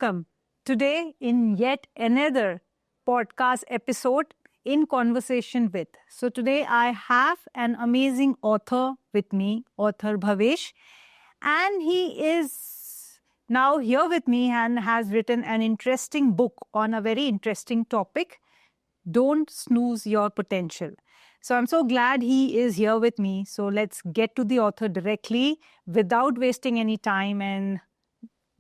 welcome today in yet another podcast episode in Conversation with. So, today I have an amazing author with me, author Bhavesh, and he is now here with me and has written an interesting book on a very interesting topic. Don't Snooze Your Potential. So I'm so glad he is here with me. So let's get to the author directly without wasting any time and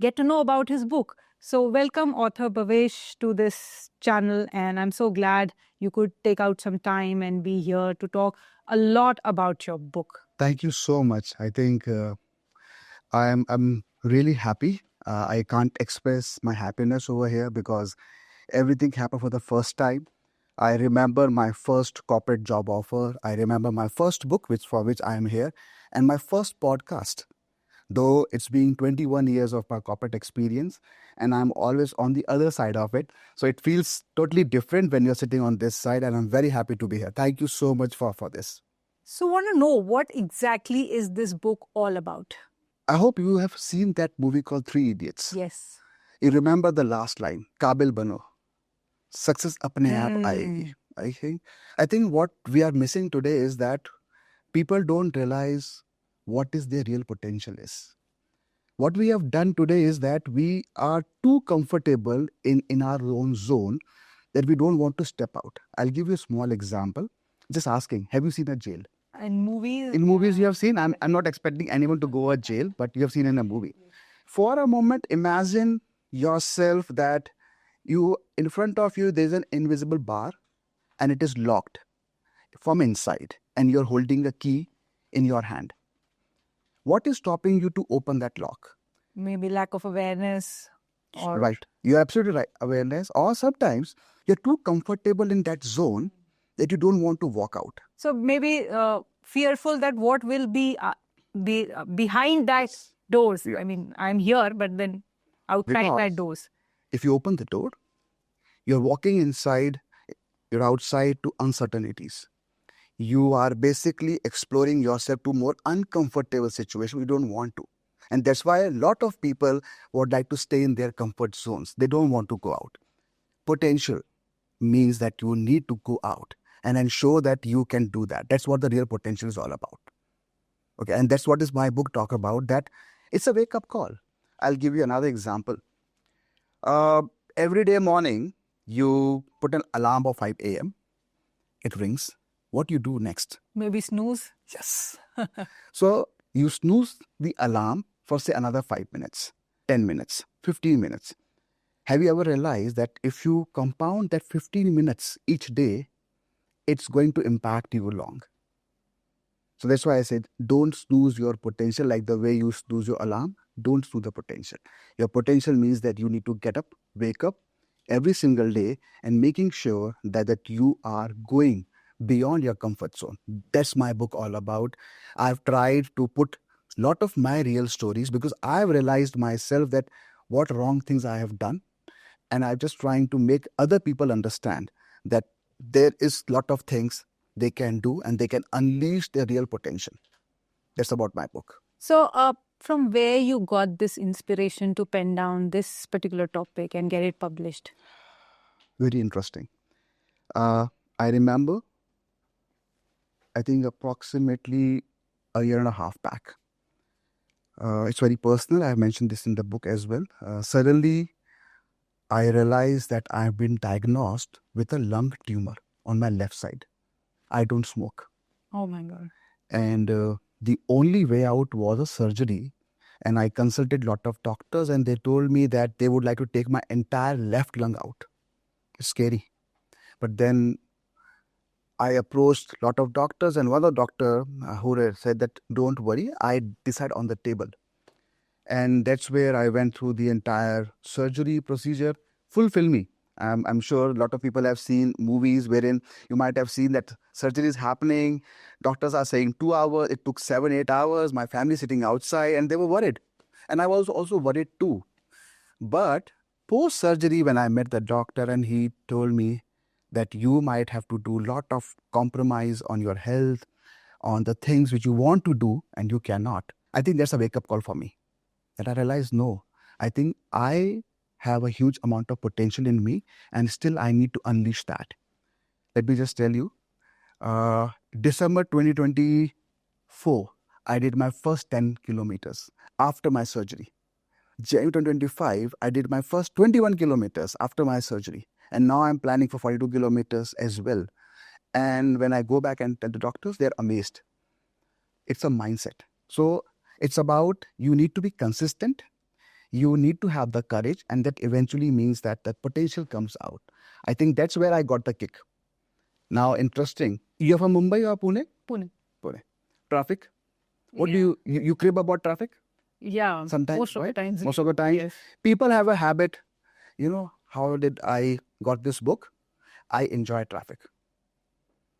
get to know about his book. So welcome author Bhavesh to this channel, and I'm so glad you could take out some time and be here to talk a lot about your book. Thank you so much. I think I'm really happy. I can't express my happiness over here because everything happened for the first time. I remember my first corporate job offer. I remember my first book, for which I am here, and my first podcast. Though it's been 21 years of my corporate experience, and I'm always on the other side of it. So it feels totally different when you're sitting on this side, and I'm very happy to be here. Thank you so much for this. So I want to know, what exactly is this book all about? I hope you have seen that movie called Three Idiots. Yes. You remember the last line, Kabil bano. Success apne aap aayegi. I think what we are missing today is that people don't realize what is their real potential is. What we have done today is that we are too comfortable in our own zone that we don't want to step out. I'll give you a small example. Just asking, have you seen a jail? In movies? In movies you have seen, I'm not expecting anyone to go to jail, but you have seen in a movie. For a moment, imagine yourself that in front of you, there's an invisible bar and it is locked from inside and you're holding a key in your hand. What is stopping you to open that lock? Maybe lack of awareness. Right. You're absolutely right. Awareness. Or sometimes you're too comfortable in that zone that you don't want to walk out. So maybe fearful that what will be behind that doors. Yeah. I mean, I'm here, but then outside that doors. If you open the door, you're walking inside, you're outside to uncertainties. You are basically exploring yourself to more uncomfortable situations you don't want to. And that's why a lot of people would like to stay in their comfort zones. They don't want to go out. Potential means that you need to go out and ensure that you can do that. That's what the real potential is all about. Okay, and that's what is my book talk about, that it's a wake-up call. I'll give you another example. Every day morning, you put an alarm of 5 a.m. It rings. What do you do next? Maybe snooze. Yes. So you snooze the alarm for say another 5 minutes, 10 minutes, 15 minutes. Have you ever realized that if you compound that 15 minutes each day, it's going to impact you long? So that's why I said, don't snooze your potential like the way you snooze your alarm. Don't snooze the potential. Your potential means that you need to get up, wake up every single day and making sure that you are going beyond your comfort zone. That's my book all about. I've tried to put a lot of my real stories because I've realized myself that what wrong things I have done. And I'm just trying to make other people understand that there is a lot of things they can do and they can unleash their real potential. That's about my book. So from where you got this inspiration to pen down this particular topic and get it published? Very interesting. I remember, I think approximately a year and a half back. It's very personal. I mentioned this in the book as well. Suddenly, I realized that I've been diagnosed with a lung tumor on my left side. I don't smoke. Oh my God. And the only way out was a surgery. And I consulted a lot of doctors and they told me that they would like to take my entire left lung out. It's scary. But then I approached a lot of doctors and one of the doctor who said that don't worry, I decide on the table. And that's where I went through the entire surgery procedure. Fulfill me. I'm sure a lot of people have seen movies wherein you might have seen that surgery is happening. Doctors are saying 2 hours. It took 7-8 hours. My family sitting outside and they were worried. And I was also worried too. But post-surgery, when I met the doctor and he told me that you might have to do a lot of compromise on your health, on the things which you want to do and you cannot. I think that's a wake-up call for me. That I realized, no, I think I have a huge amount of potential in me, and still I need to unleash that. Let me just tell you, December 2024, I did my first 10 kilometers after my surgery. January 2025, I did my first 21 kilometers after my surgery. And now I'm planning for 42 kilometers as well. And when I go back and tell the doctors, they're amazed. It's a mindset. So it's about, you need to be consistent. You need to have the courage, and that eventually means that the potential comes out. I think that's where I got the kick. Now, interesting. You're from Mumbai or Pune? Pune. Pune. Traffic? What do you crib about traffic? Yeah, Sometimes, most of right? the times. Most of the time. Yes. People have a habit, how did I got this book? I enjoy traffic.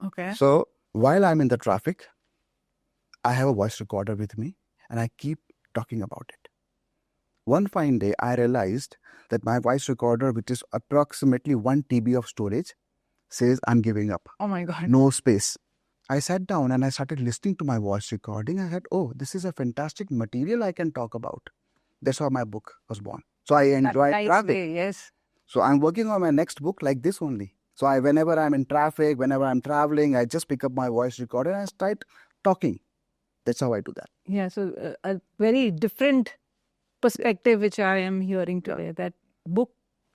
Okay. So while I'm in the traffic, I have a voice recorder with me and I keep talking about it. One fine day, I realized that my voice recorder, which is approximately 1 TB of storage, says I'm giving up. Oh my God. No space. I sat down and I started listening to my voice recording. I said, oh, this is a fantastic material I can talk about. That's how my book was born. So I enjoy traffic. Yes. So I'm working on my next book like this only. So whenever I'm in traffic, whenever I'm traveling, I just pick up my voice recorder and I start talking. That's how I do that. Yeah, so a very different perspective which I am hearing today, that book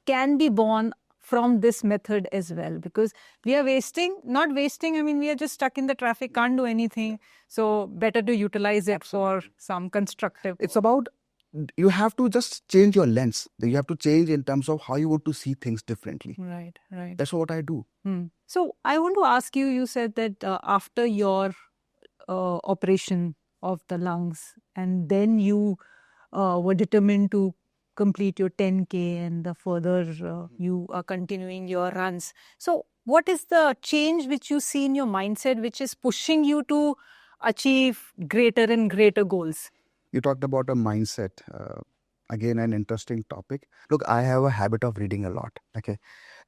can be born from this method as well, because we are not wasting, I mean, we are just stuck in the traffic, can't do anything. So better to utilize it for some constructive. It's about, you have to just change your lens. You have to change in terms of how you want to see things differently. Right. That's what I do. So I want to ask you, you said that after your operation of the lungs, and then you were determined to complete your 10K, and the further you are continuing your runs. So what is the change which you see in your mindset which is pushing you to achieve greater and greater goals? You talked about a mindset. Again, an interesting topic. Look, I have a habit of reading a lot. Okay.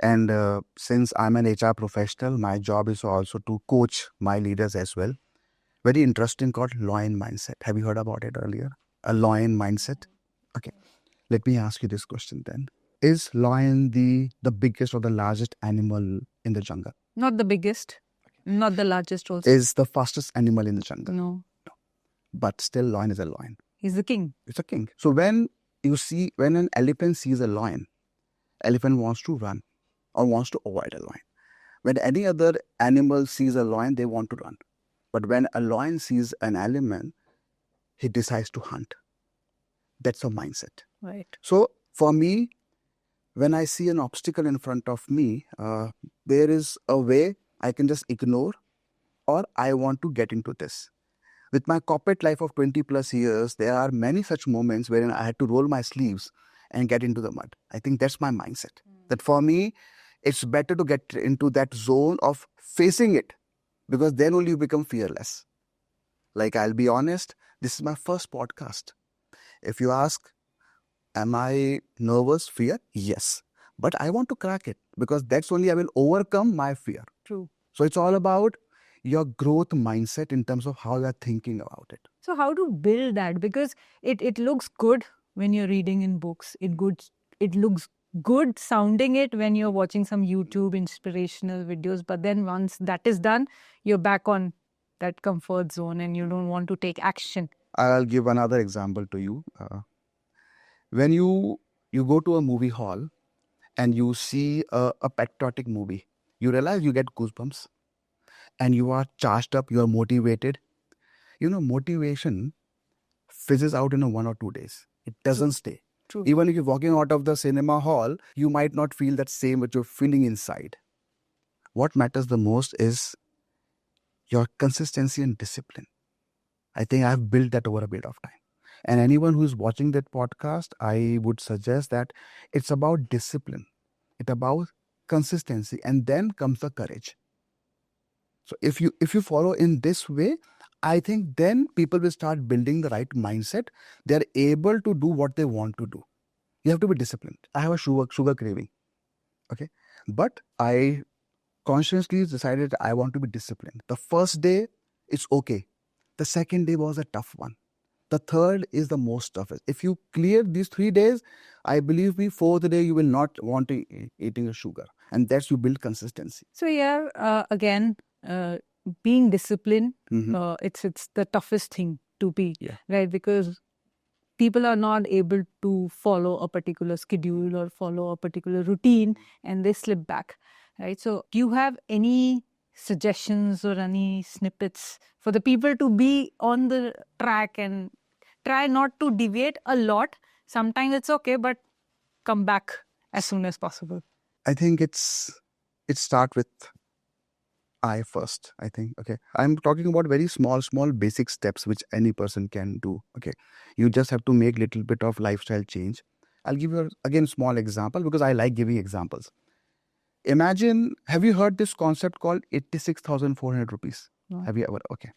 And since I'm an HR professional, my job is also to coach my leaders as well. Very interesting, called lion mindset. Have you heard about it earlier? A lion mindset? Okay. Let me ask you this question then. Is lion the biggest or the largest animal in the jungle? Not the biggest, not the largest also. Is the fastest animal in the jungle? No. But still, lion is a lion. He's the king. It's a king. So when an elephant sees a lion, elephant wants to run or wants to avoid a lion. When any other animal sees a lion, they want to run. But when a lion sees an elephant, he decides to hunt. That's a mindset. Right. So for me, when I see an obstacle in front of me, there is a way I can just ignore, or I want to get into this. With my corporate life of 20 plus years, there are many such moments wherein I had to roll my sleeves and get into the mud. I think that's my mindset. That for me, it's better to get into that zone of facing it, because then only you become fearless. Like, I'll be honest, this is my first podcast. If you ask, am I nervous? Fear? Yes. But I want to crack it, because that's only I will overcome my fear. True. So it's all about your growth mindset in terms of how you're thinking about it. So how to build that? Because it looks good when you're reading in books. It looks good sounding it when you're watching some YouTube inspirational videos. But then once that is done, you're back on that comfort zone and you don't want to take action. I'll give another example to you. When you go to a movie hall and you see a patriotic movie, you realize you get goosebumps and you are charged up, you are motivated. Motivation fizzes out in 1 or 2 days. It doesn't stay. True. Even if you're walking out of the cinema hall, you might not feel that same what you're feeling inside. What matters the most is your consistency and discipline. I think I've built that over a bit of time. And anyone who's watching that podcast, I would suggest that it's about discipline. It's about consistency, and then comes the courage. So if you follow in this way, I think then people will start building the right mindset. They're able to do what they want to do. You have to be disciplined. I have a sugar craving. Okay. But I consciously decided I want to be disciplined. The first day, it's okay. The second day was a tough one. The third is the most toughest. If you clear these 3 days, I believe me, fourth day you will not want to eating a sugar, and that's you build consistency. So yeah, again, being disciplined, Mhm. it's the toughest thing to be, Yeah. right? Because people are not able to follow a particular schedule or follow a particular routine, and they slip back, right? So do you have any suggestions or any snippets for the people to be on the track and try not to deviate a lot? Sometimes it's okay, but come back as soon as possible. I think it start with I first. I think, okay, I'm talking about very small basic steps which any person can do. Okay, you just have to make little bit of lifestyle change. I'll give you again small example because I like giving examples. Imagine, have you heard this concept called 86,400 rupees? No. Have you ever? Okay.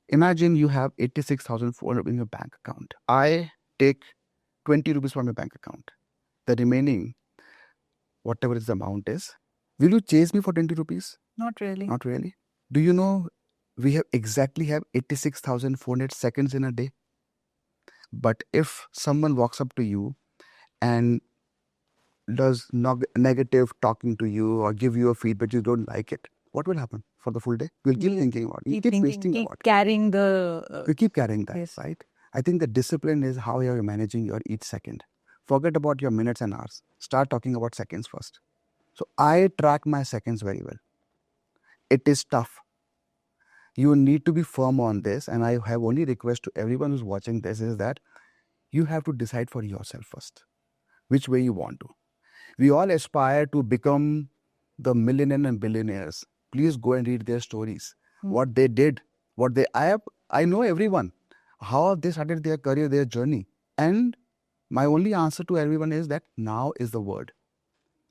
Imagine you have 86,400 in your bank account. I take 20 rupees from your bank account. The remaining, whatever is the amount is, will you chase me for 20 rupees? Not really. Not really. Do you know we have 86,400 seconds in a day? But if someone walks up to you and does negative talking to you or give you a feedback you don't like it, what will happen for the full day? You'll keep thinking about it. You keep thinking, wasting keep about it. carrying the. You keep carrying that, Yes. right? I think the discipline is how you're managing your each second. Forget about your minutes and hours. Start talking about seconds first. So I track my seconds very well. It is tough. You need to be firm on this. And I have only request to everyone who's watching this is that you have to decide for yourself first which way you want to. We all aspire to become the millionaire and billionaires. Please go and read their stories. What they did, I know everyone, how they started their career, their journey. And my only answer to everyone is that now is the word.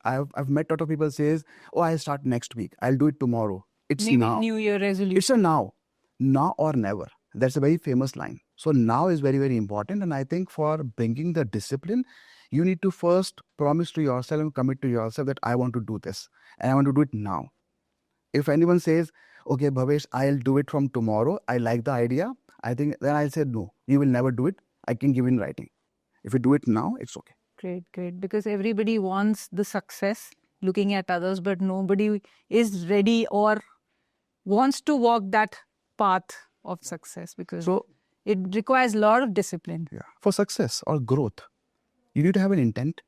I've met a lot of people says, oh, I'll start next week. I'll do it tomorrow. It's Maybe now. New Year resolution. It's a now. Now or never. That's a very famous line. So now is very, very important. And I think for bringing the discipline, you need to first promise to yourself and commit to yourself that I want to do this and I want to do it now. If anyone says, okay, Bhavesh, I'll do it from tomorrow, I like the idea, I think then I'll say, no, you will never do it. I can give in writing. If you do it now, it's okay. Great. Because everybody wants the success looking at others, but nobody is ready or wants to walk that path of success because So it requires a lot of discipline. yeah, for success or growth, you need to have an intent,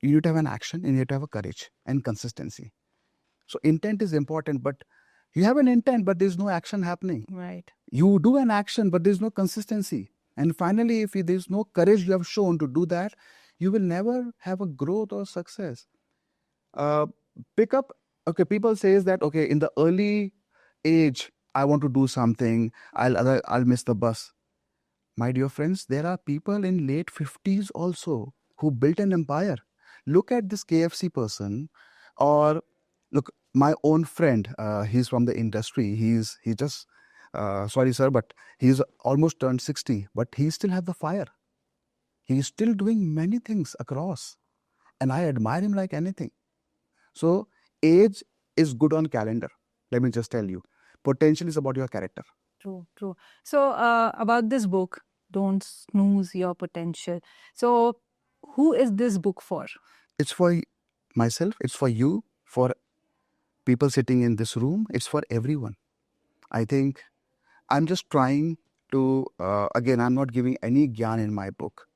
you need to have an action, and you need to have a courage and consistency. So intent is important, but you have an intent, but there's no action happening. Right. You do an action, but there's no consistency. And finally, if there's no courage you have shown to do that, you will never have a growth or success. Pick up, okay, people says that, okay, in the early age, I want to do something, I'll miss the bus. My dear friends, there are people in late 50s also who built an empire. Look at this KFC person, or look, my own friend, he's from the industry. He just, sorry sir, but he's almost turned 60, but he still has the fire. He's still doing many things across. And I admire him like anything. So age is good on calendar. Let me just tell you. Potential is about your character. True. So about this book, Don't Snooze Your Potential. So who is this book for? It's for myself, it's for you, for people sitting in this room, it's for everyone. I think I'm just trying to, again, I'm not giving any gyan in my book.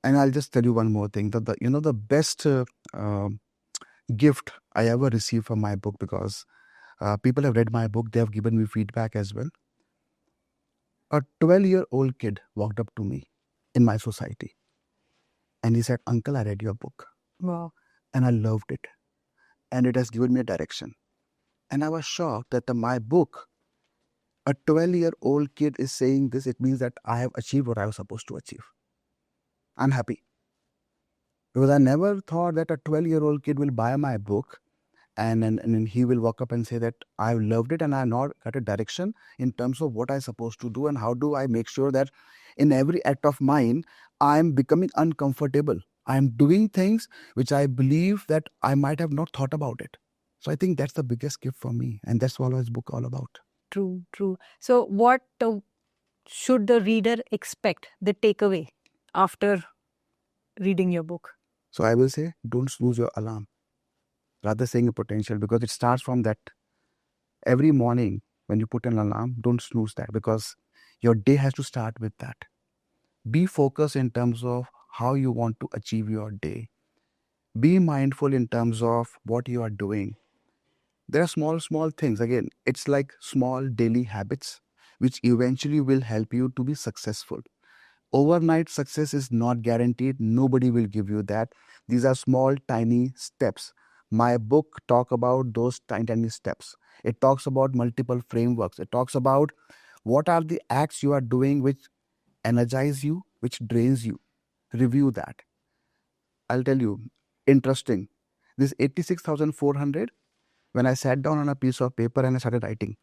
And I'll just tell you one more thing, that the best gift I ever received from my book, because people have read my book, they have given me feedback as well. A 12-year-old kid walked up to me in my society and he said, Uncle, I read your book. Wow. And I loved it. And it has given me a direction. And I was shocked that my book, a 12-year-old kid is saying this, it means that I have achieved what I was supposed to achieve. I'm happy. Because I never thought that a 12-year-old kid will buy my book and he will walk up and say that I loved it and I now got a direction in terms of what I'm supposed to do and how do I make sure that in every act of mine, I'm becoming uncomfortable. I'm doing things which I believe that I might have not thought about it. So I think that's the biggest gift for me. And that's what this book all about. True. So what should the reader expect, the takeaway after reading your book? So I will say, don't snooze your alarm. Rather saying your potential, because it starts from that. Every morning when you put an alarm, don't snooze that, because your day has to start with that. Be focused in terms of how you want to achieve your day. Be mindful in terms of what you are doing. There are small things. Again, it's like small daily habits which eventually will help you to be successful. Overnight success is not guaranteed. Nobody will give you that. These are small, tiny steps. My book talk about those tiny steps. It talks about multiple frameworks. It talks about what are the acts you are doing which energize you, which drains you. Review that. I'll tell you, interesting. This 86,400, when I sat down on a piece of paper and I started writing,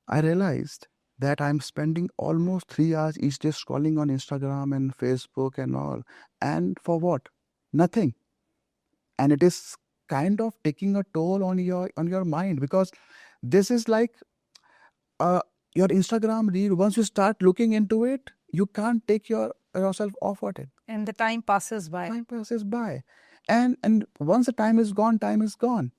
I realized that I'm spending almost 3 hours each day scrolling on Instagram and Facebook and all. And for what? Nothing. And it is kind of taking a toll on your mind, because this is like uh, your Instagram reel. Once you start looking into it, you can't take yourself off at it. And the time passes by. Time passes by. And once the time is gone, time is gone.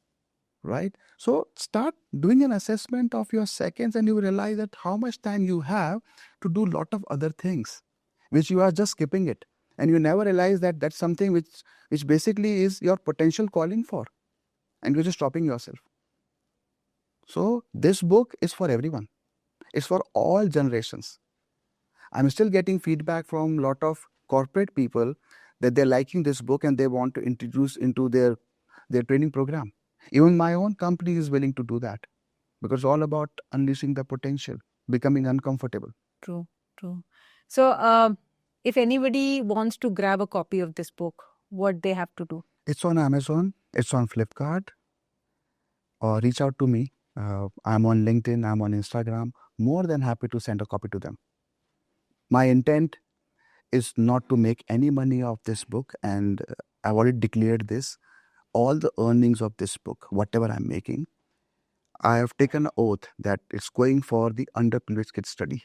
Right? So start doing an assessment of your seconds, and you realize that how much time you have to do a lot of other things, which you are just skipping it. And you never realize that that's something which basically is your potential calling for, and you're just stopping yourself. So this book is for everyone. It's for all generations. I'm still getting feedback from a lot of corporate people that they're liking this book and they want to introduce into their training program. Even my own company is willing to do that, because it's all about unleashing the potential, becoming uncomfortable. True, true. So, if anybody wants to grab a copy of this book, what they have to do? It's on Amazon, it's on Flipkart, or reach out to me. I'm on LinkedIn, I'm on Instagram. More than happy to send a copy to them. My intent is not to make any money off this book, and I've already declared this. All the earnings of this book, whatever I'm making, I have taken an oath that it's going for the underprivileged kids study.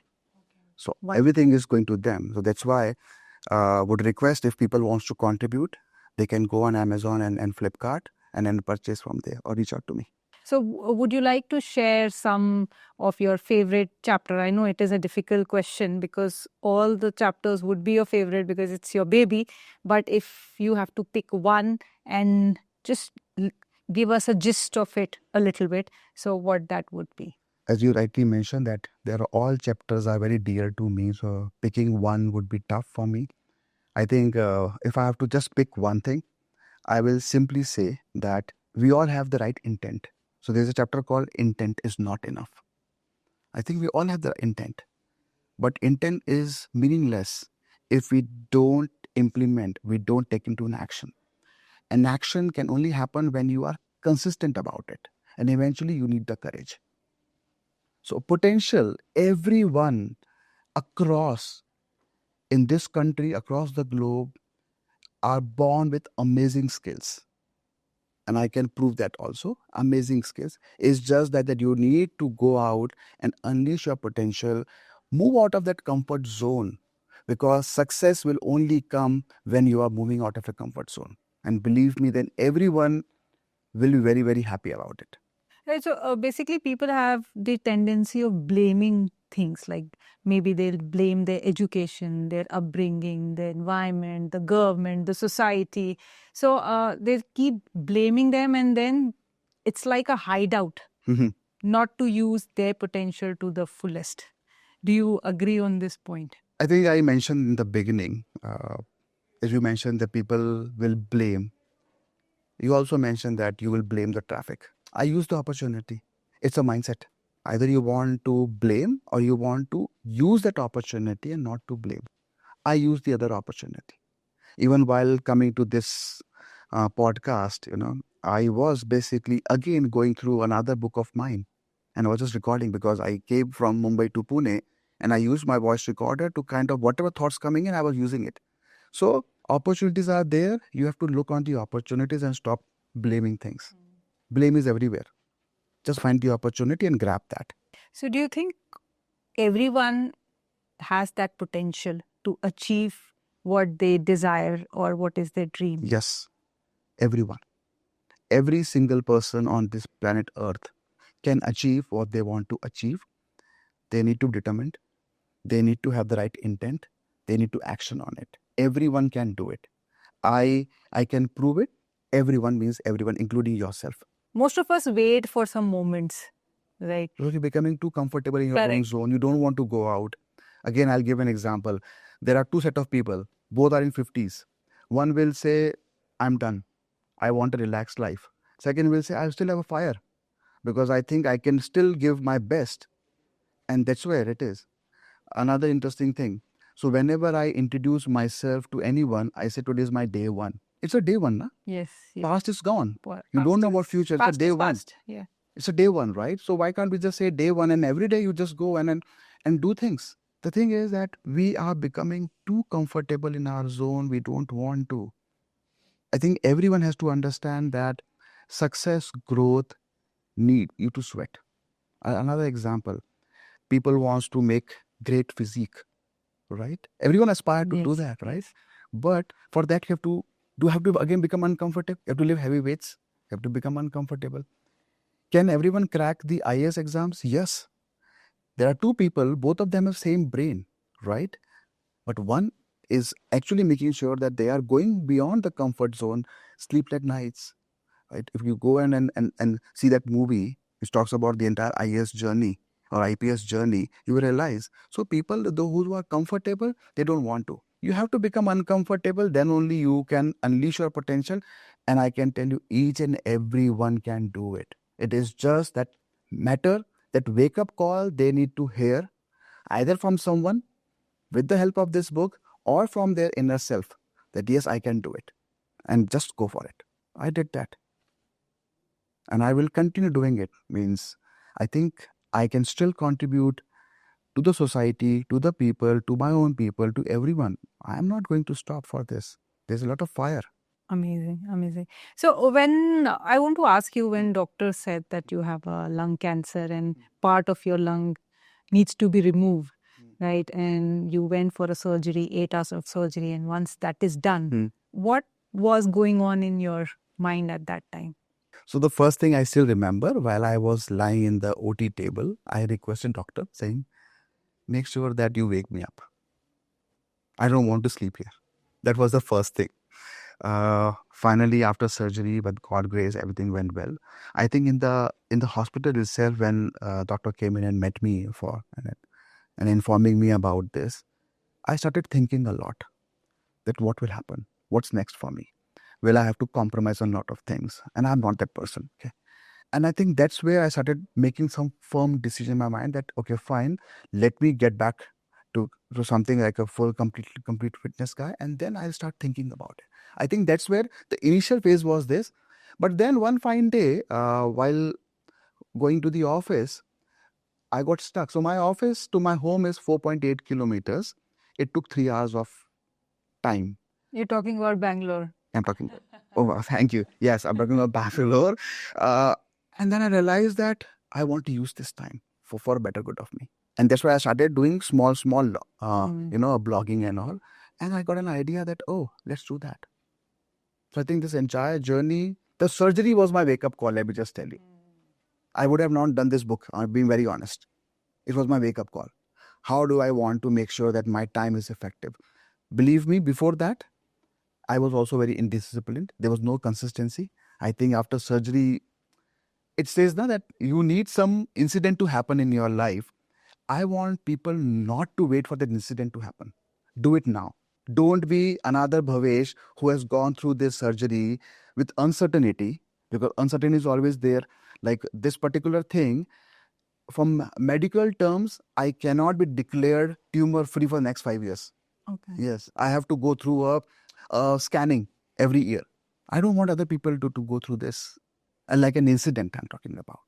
So everything is going to them. So that's why I would request, if people wants to contribute, they can go on Amazon and Flipkart and then purchase from there, or reach out to me. So, would you like to share some of your favorite chapter? I know it is a difficult question because all the chapters would be your favorite because it's your baby. But if you have to pick one and just give us a gist of it a little bit, so what that would be? As you rightly mentioned, that there are all chapters are very dear to me. So picking one would be tough for me. I think if I have to just pick one thing, I will simply say that we all have the right intent. So there's a chapter called Intent is Not Enough. I think we all have the intent, but intent is meaningless if we don't implement, we don't take into an action. An action can only happen when you are consistent about it, and eventually you need the courage. So potential, everyone across in this country, across the globe, are born with amazing skills. And I can prove that also. Amazing skills. It's just that you need to go out and unleash your potential, move out of that comfort zone, because success will only come when you are moving out of a comfort zone. And believe me, then everyone will be very, very happy about it. Right, so basically, people have the tendency of blaming things, like maybe they'll blame their education, their upbringing, the environment, the government, the society. So they keep blaming them, and then it's like a hideout, not to use their potential to the fullest. Do you agree on this point? I think I mentioned in the beginning, as you mentioned, that people will blame. You also mentioned that you will blame the traffic. I use the opportunity. It's a mindset. Either you want to blame or you want to use that opportunity and not to blame. I use the other opportunity. Even while coming to this podcast, I was basically again going through another book of mine, and I was just recording because I came from Mumbai to Pune, and I used my voice recorder to kind of whatever thoughts coming in, I was using it. So opportunities are there. You have to look on the opportunities and stop blaming things. Blame is everywhere. Just find the opportunity and grab that. So, do you think everyone has that potential to achieve what they desire or what is their dream? Yes, everyone. Every single person on this planet Earth can achieve what they want to achieve. They need to be determined. They need to have the right intent. They need to action on it. Everyone can do it. I can prove it. Everyone means everyone, including yourself. Most of us wait for some moments, right? Because you're becoming too comfortable in your own Correct. zone. You don't want to go out. Again, I'll give an example. There are two set of people. Both are in 50s. One will say, I'm done. I want a relaxed life. Second will say, I still have a fire because I think I can still give my best. And that's where it is. Another interesting thing. So whenever I introduce myself to anyone, I say today is my day one. It's a day one, na? Yes. Past is gone. Well, You don't know about past is- future. It's a past day is one. past. Yeah. It's a day one, right? So why can't we just say day one and every day you just go and do things? The thing is that we are becoming too comfortable in our zone. We don't want to. I think everyone has to understand that success, growth need you to sweat. Another example, people wants to make great physique, right? Everyone aspire to do Yes, that, right? yes. But for that you have to again become uncomfortable. You have to lift heavy weights. You have to become uncomfortable. Can everyone crack the IAS exams? Yes. There are two people, both of them have same brain, right? But one is actually making sure that they are going beyond the comfort zone, sleepless nights, right? If you go and see that movie, which talks about the entire IAS journey or IPS journey, you will realize. So people, those who are comfortable, they don't want to. You have to become uncomfortable, then only you can unleash your potential. And I can tell you, each and every one can do it. It is just that matter, that wake up call they need to hear either from someone with the help of this book or from their inner self that yes, I can do it and just go for it. I did that and I will continue doing it. Means I think I can still contribute to the society, to the people, to my own people, to everyone. I am not going to stop for this. There's a lot of fire. Amazing, amazing. So when I want to ask you, when doctor said that you have a lung cancer and part of your lung needs to be removed, right? And you went for a surgery, 8 hours of surgery, and once that is done, what was going on in your mind at that time? So the first thing I still remember while I was lying in the OT table, I requested doctor saying, make sure that you wake me up. I don't want to sleep here. That was the first thing. Finally, after surgery, with God grace, everything went well. I think in the hospital itself, when doctor came in and met me and informing me about this, I started thinking a lot that what will happen, what's next for me. Will I have to compromise on a lot of things? And I'm not that person. Okay. And I think that's where I started making some firm decision in my mind that, okay, fine, let me get back to something like a complete fitness guy. And then I'll start thinking about it. I think that's where the initial phase was this. But then one fine day, while going to the office, I got stuck. So my office to my home is 4.8 kilometers. It took 3 hours of time. You're talking about Bangalore. I'm talking. Oh, wow, thank you. Yes, I'm talking about Bangalore. And then I realized that I want to use this time for a better good of me. And that's why I started doing small, blogging and all. And I got an idea that, oh, let's do that. So I think this entire journey, the surgery was my wake up call, let me just tell you. I would have not done this book, I'm being very honest. It was my wake up call. How do I want to make sure that my time is effective? Believe me, before that, I was also very indisciplined. There was no consistency. I think after surgery, it says now that you need some incident to happen in your life. I want people not to wait for that incident to happen. Do it now. Don't be another Bhavesh who has gone through this surgery with uncertainty, because uncertainty is always there. Like this particular thing, from medical terms, I cannot be declared tumor free for the next 5 years. Okay. Yes, I have to go through a scanning every year. I don't want other people to go through this like an incident I'm talking about.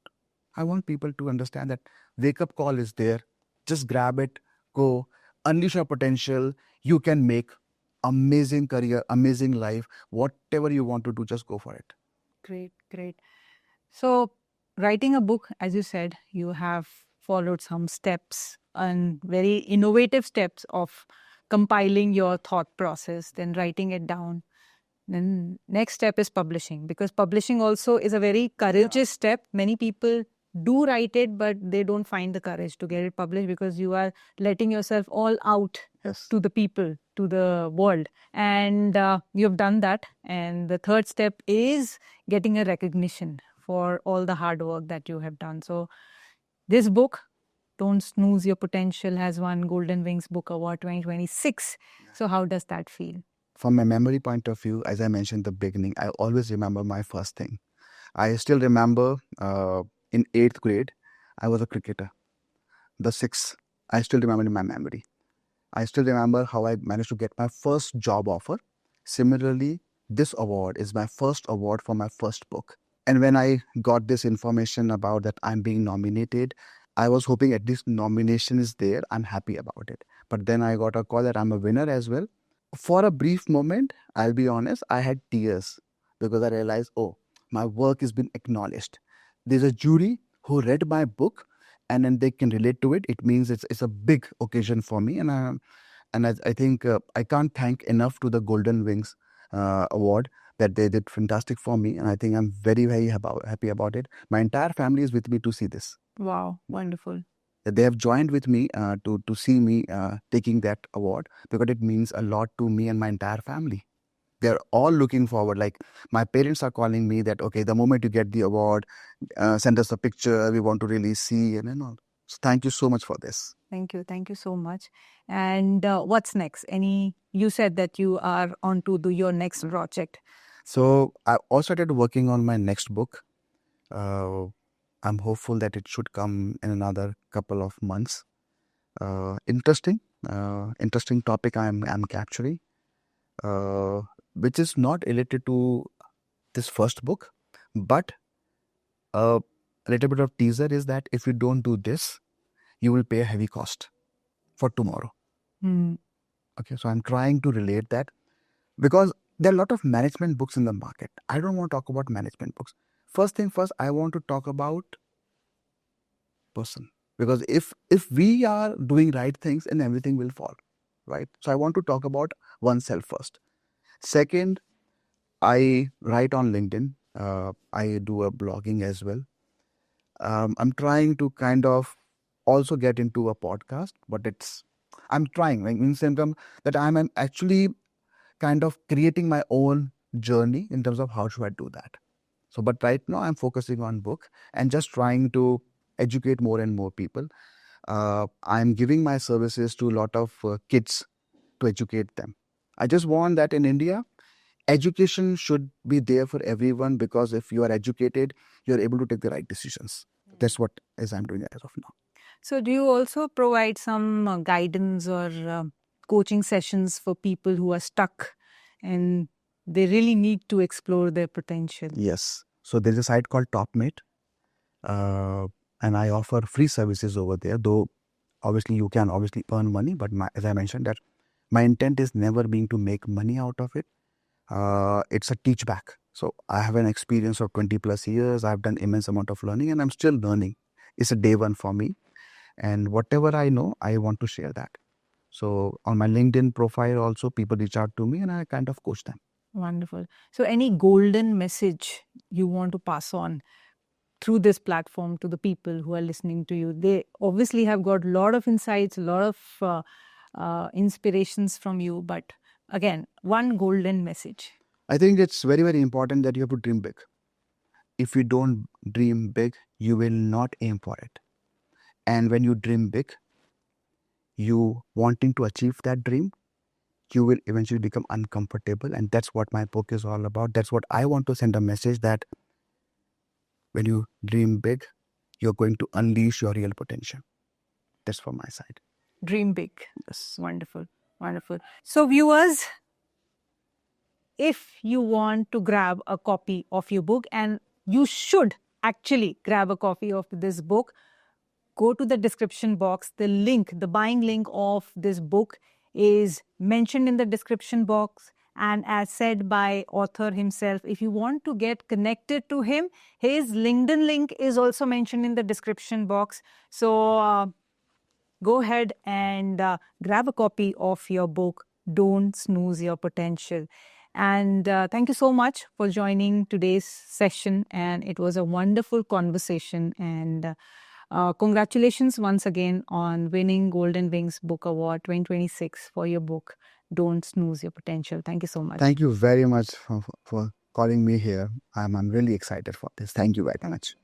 I want people to understand that wake up call is there. Just grab it, go, unleash your potential. You can make amazing career, amazing life. Whatever you want to do, just go for it. Great, great. So, writing a book, as you said, you have followed some steps and very innovative steps of compiling your thought process, then writing it down. Then next step is publishing, because publishing also is a very courageous step. Many people do write it, but they don't find the courage to get it published, because you are letting yourself all out Yes. to the people, to the world. And you have done that. And the third step is getting a recognition for all the hard work that you have done. So this book, Don't Snooze Your Potential, has won Golden Wings Book Award 2026. So how does that feel? From a memory point of view, as I mentioned in the beginning, I always remember my first thing. I still remember in 8th grade, I was a cricketer. The 6th, I still remember in my memory. I still remember how I managed to get my first job offer. Similarly, this award is my first award for my first book. And when I got this information about that I'm being nominated, I was hoping at least nomination is there. I'm happy about it. But then I got a call that I'm a winner as well. For a brief moment, I'll be honest, I had tears because I realized, oh, my work has been acknowledged. There's a jury who read my book and then they can relate to it. It means it's a big occasion for me. And I think I can't thank enough to the Golden Wings Award that they did fantastic for me. And I think I'm very, very happy about it. My entire family is with me to see this. Wow, wonderful. They have joined with me to see me taking that award, because it means a lot to me and my entire family. They're all looking forward. Like, my parents are calling me that, okay, the moment you get the award, send us a picture. We want to really see and all. So thank you so much for this. Thank you. Thank you so much. And what's next? You said that you are on to do your next project. So I also started working on my next book. I'm hopeful that it should come in another couple of months. Interesting topic I'm capturing, which is not related to this first book, but a little bit of teaser is that if you don't do this, you will pay a heavy cost for tomorrow. Okay, so I'm trying to relate that, because there are a lot of management books in the market. I don't want to talk about management books. First thing first, I want to talk about person, because if we are doing right things, and everything will fall, right? So I want to talk about oneself first. Second, I write on LinkedIn. I do a blogging as well. I'm trying to kind of also get into a podcast, but I'm trying, like, in the same time that I'm actually kind of creating my own journey in terms of how should I do that. So, but right now I'm focusing on book and just trying to educate more and more people. I'm giving my services to a lot of kids to educate them. I just want that in India, education should be there for everyone, because if you are educated, you're able to take the right decisions. That's what as I'm doing as of now. So do you also provide some guidance or coaching sessions for people who are stuck and they really need to explore their potential? Yes. So there's a site called TopMate, and I offer free services over there, though obviously you can earn money, but as I mentioned, that my intent is never being to make money out of it. It's a teach back. So I have an experience of 20 plus years. I've done immense amount of learning, and I'm still learning. It's a day one for me. And whatever I know, I want to share that. So on my LinkedIn profile also, people reach out to me and I kind of coach them. Wonderful. So any golden message you want to pass on through this platform to the people who are listening to you? They obviously have got a lot of insights, a lot of inspirations from you. But again, one golden message. I think it's very, very important that you have to dream big. If you don't dream big, you will not aim for it. And when you dream big, you wanting to achieve that dream, you will eventually become uncomfortable. And that's what my book is all about. That's what I want to send a message, that when you dream big, you're going to unleash your real potential. That's from my side. Dream big. Yes. Wonderful. Wonderful. So viewers, if you want to grab a copy of your book, and you should actually grab a copy of this book, go to the description box. The buying link of this book is mentioned in the description box. And as said by author himself, if you want to get connected to him, his LinkedIn link is also mentioned in the description box. So go ahead and grab a copy of your book, Don't Snooze Your Potential. And thank you so much for joining today's session. And it was a wonderful conversation. And congratulations once again on winning Golden Wings Book Award 2026 for your book, Don't Snooze Your Potential. Thank you so much. Thank you very much for calling me here. I'm really excited for this. Thank you very much.